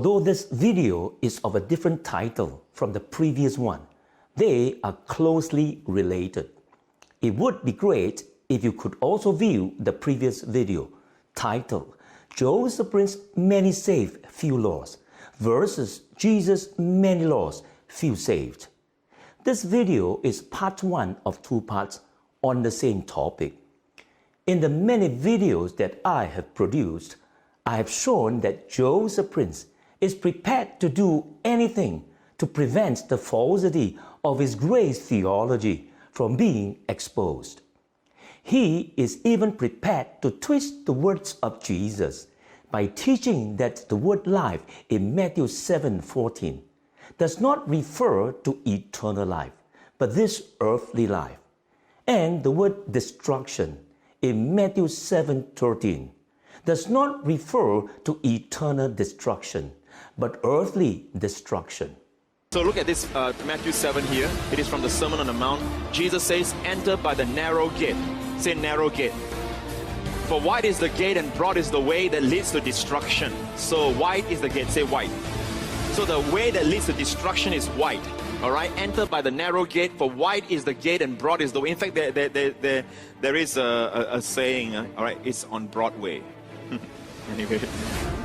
Although this video is of a different title from the previous one, they are closely related. It would be great if you could also view the previous video titled Joseph Prince Many Saved, Few Lost versus Jesus Many Lost, Few Saved. This video is part 1 of 2 parts on the same topic. In the many videos that I have produced, I have shown that Joseph Prince is prepared to do anything to prevent the falsity of his grace theology from being exposed. He is even prepared to twist the words of Jesus by teaching that the word life in Matthew 7:14 does not refer to eternal life, but this earthly life, and the word destruction in Matthew 7:13 does not refer to eternal destruction, but earthly destruction. So look at this Matthew 7 here. It is from the Sermon on the Mount. Jesus says, enter by the narrow gate. Say narrow gate. For wide is the gate and broad is the way that leads to destruction. So wide is the gate. Say wide. So the way that leads to destruction is wide. All right, enter by the narrow gate, for wide is the gate and broad is the way. In fact, there is a saying, all right, it's on Broadway. Anyway,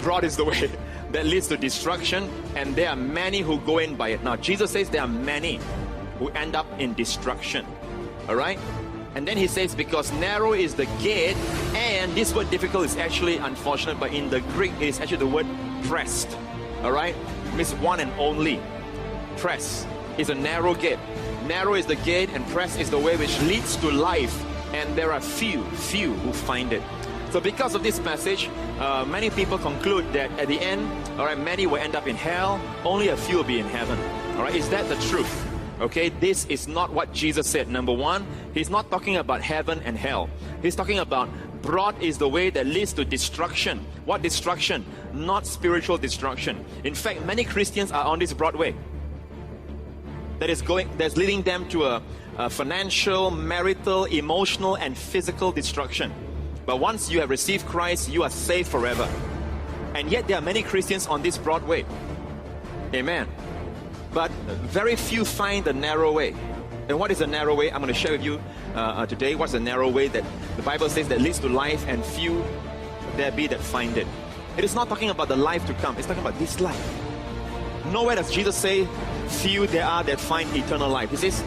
broad is the way that leads to destruction, and there are many who go in by it. Now, Jesus says there are many who end up in destruction. All right? And then he says, because narrow is the gate, and this word difficult is actually unfortunate, but in the Greek, it is actually the word pressed. All right? It means one and only. Press is a narrow gate. Narrow is the gate, and press is the way which leads to life, and there are few who find it. So because of this passage, many people conclude that at the end, all right, many will end up in hell, only a few will be in heaven. All right, is that the truth? Okay, this is not what Jesus said. Number one, he's not talking about heaven and hell. He's talking about broad is the way that leads to destruction. What destruction? Not spiritual destruction. In fact, many Christians are on this broad way that's leading them to a financial, marital, emotional, and physical destruction. But once you have received Christ, you are saved forever. And yet there are many Christians on this broad way. Amen. But very few find the narrow way. And what is the narrow way? I'm going to share with you today what's the narrow way that the Bible says that leads to life, and few there be that find it. It is not talking about the life to come. It's talking about this life. Nowhere does Jesus say few there are that find eternal life. He says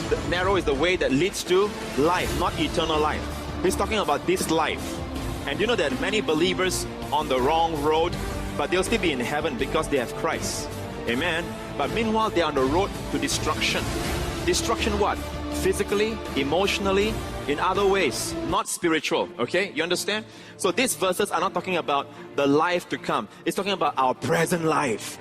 the narrow is the way that leads to life, not eternal life. He's talking about this life. And you know that many believers on the wrong road, but they'll still be in heaven because they have Christ. Amen. But meanwhile, they're on the road to destruction. Destruction what? Physically, emotionally, in other ways, not spiritual. Okay, you understand? So these verses are not talking about the life to come. It's talking about our present life.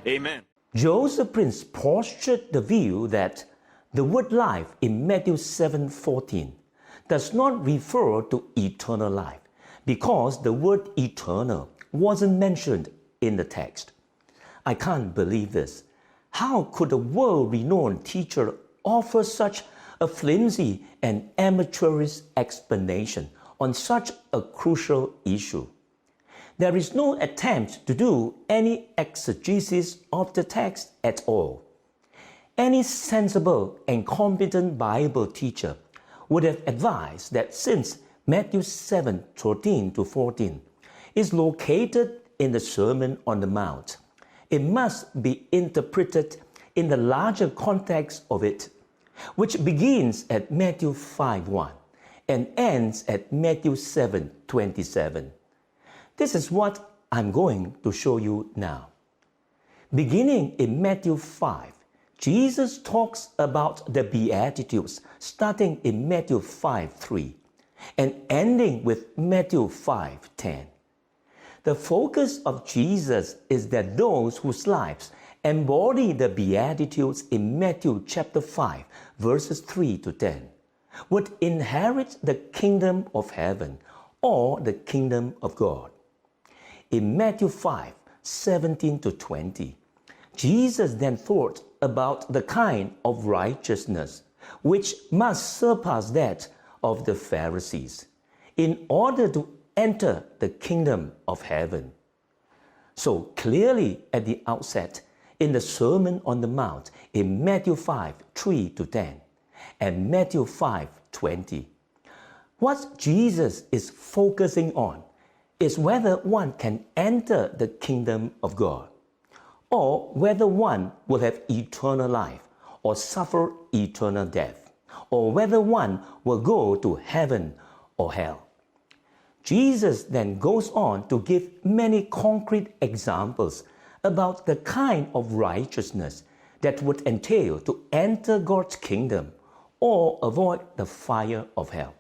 Amen. Joseph Prince postured the view that the word life in Matthew 7:14 does not refer to eternal life because the word eternal wasn't mentioned in the text. I can't believe this. How could a world-renowned teacher offer such a flimsy and amateurish explanation on such a crucial issue? There is no attempt to do any exegesis of the text at all. Any sensible and competent Bible teacher would have advised that since Matthew 7:13-14 is located in the Sermon on the Mount, it must be interpreted in the larger context of it, which begins at Matthew 5:1 and ends at Matthew 7:27. This is what I'm going to show you now. Beginning in Matthew 5, Jesus talks about the Beatitudes starting in Matthew 5:3 and ending with Matthew 5:10. The focus of Jesus is that those whose lives embody the Beatitudes in Matthew chapter 5 verses 3 to 10 would inherit the kingdom of heaven or the kingdom of God. In Matthew 5:17-20, Jesus then thought about the kind of righteousness which must surpass that of the Pharisees in order to enter the kingdom of heaven. So clearly at the outset, in the Sermon on the Mount in Matthew 5, 3-10 and Matthew 5, 20, what Jesus is focusing on is whether one can enter the kingdom of God, or whether one will have eternal life or suffer eternal death, or whether one will go to heaven or hell. Jesus then goes on to give many concrete examples about the kind of righteousness that would entail to enter God's kingdom or avoid the fire of hell.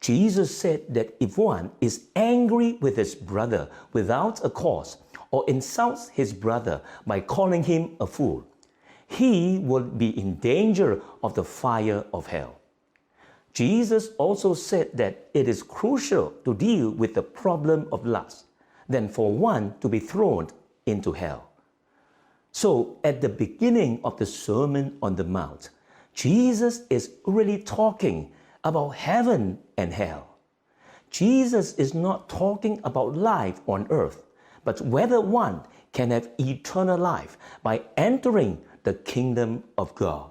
Jesus said that if one is angry with his brother without a cause or insults his brother by calling him a fool, he would be in danger of the fire of hell. Jesus also said that it is crucial to deal with the problem of lust than for one to be thrown into hell. So at the beginning of the Sermon on the Mount, Jesus is really talking about heaven and hell. Jesus is not talking about life on earth, but whether one can have eternal life by entering the kingdom of God.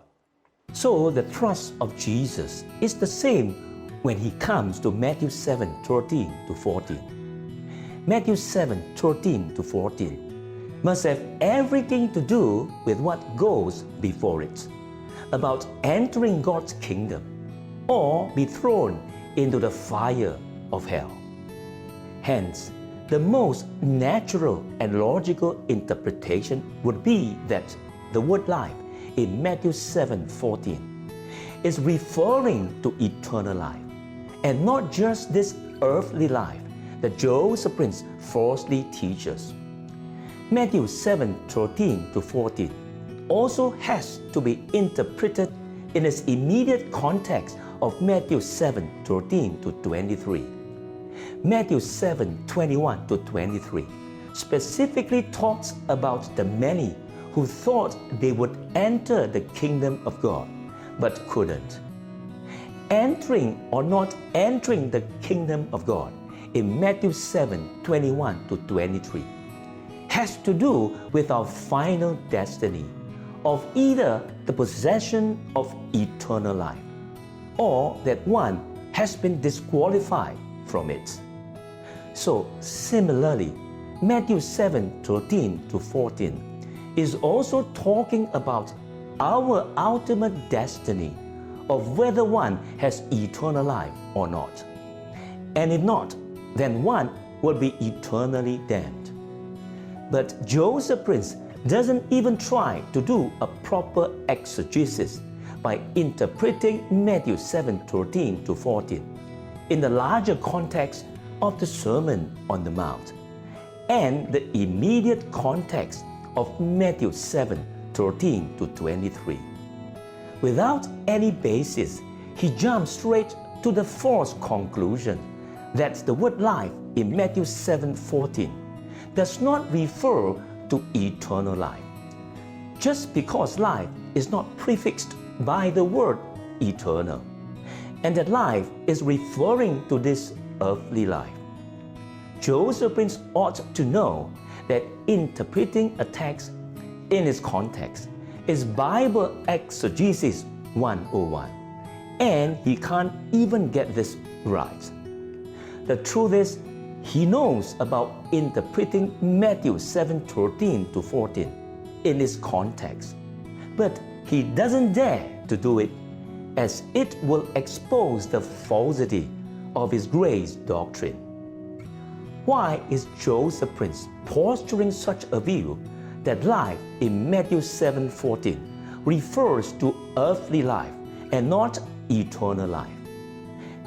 So the thrust of Jesus is the same when he comes to Matthew 7:13-14. Matthew 7:13-14 must have everything to do with what goes before it, about entering God's kingdom or be thrown into the fire of hell. Hence, the most natural and logical interpretation would be that the word life in Matthew 7:14 is referring to eternal life, and not just this earthly life that Joseph Prince falsely teaches. Matthew 7:13-14 also has to be interpreted in its immediate context of Matthew 7:13-23. Matthew 7:21-23 specifically talks about the many who thought they would enter the kingdom of God, but couldn't. Entering or not entering the kingdom of God in Matthew 7:21-23 has to do with our final destiny of either the possession of eternal life, or that one has been disqualified from it. So similarly, Matthew 7:13-14 is also talking about our ultimate destiny of whether one has eternal life or not. And if not, then one will be eternally damned. But Joseph Prince doesn't even try to do a proper exegesis by interpreting Matthew 7:13-14 in the larger context of the Sermon on the Mount and the immediate context of Matthew 7:13-23. Without any basis, he jumps straight to the false conclusion that the word life in Matthew 7:14 does not refer to eternal life, just because life is not prefixed by the word eternal, and that life is referring to this earthly life. Joseph Prince ought to know that interpreting a text in its context is Bible exegesis 101, and he can't even get this right. The truth is, he knows about interpreting Matthew 7:13-14 in its context, but he doesn't dare to do it, as it will expose the falsity of his grace doctrine. Why is Joseph Prince posturing such a view that life in Matthew 7:14 refers to earthly life and not eternal life,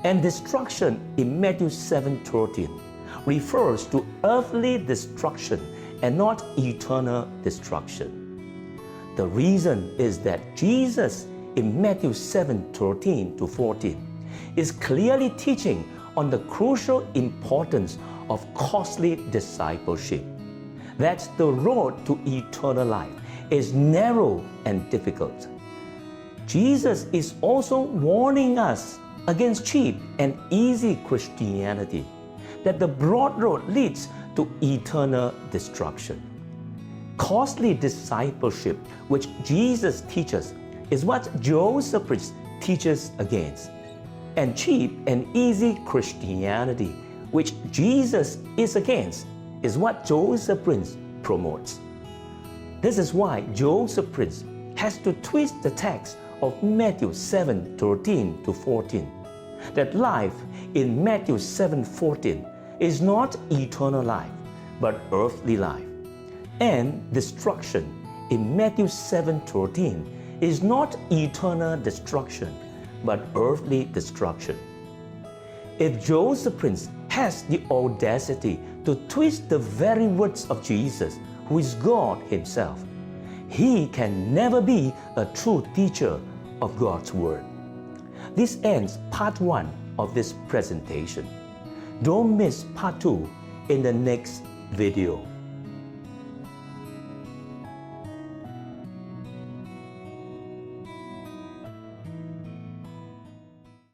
and destruction in Matthew 7:13 refers to earthly destruction and not eternal destruction? The reason is that Jesus in Matthew 7:13-14 is clearly teaching on the crucial importance of costly discipleship, that the road to eternal life is narrow and difficult. Jesus is also warning us against cheap and easy Christianity, that the broad road leads to eternal destruction. Costly discipleship, which Jesus teaches, is what Joseph Prince teaches against. And cheap and easy Christianity, which Jesus is against, is what Joseph Prince promotes. This is why Joseph Prince has to twist the text of Matthew 7:13 to 14, that life in Matthew 7:14 is not eternal life, but earthly life. And destruction in Matthew 7:13 is not eternal destruction, but earthly destruction. If Joseph Prince has the audacity to twist the very words of Jesus, who is God Himself, he can never be a true teacher of God's Word. This ends part 1 of this presentation. Don't miss part 2 in the next video.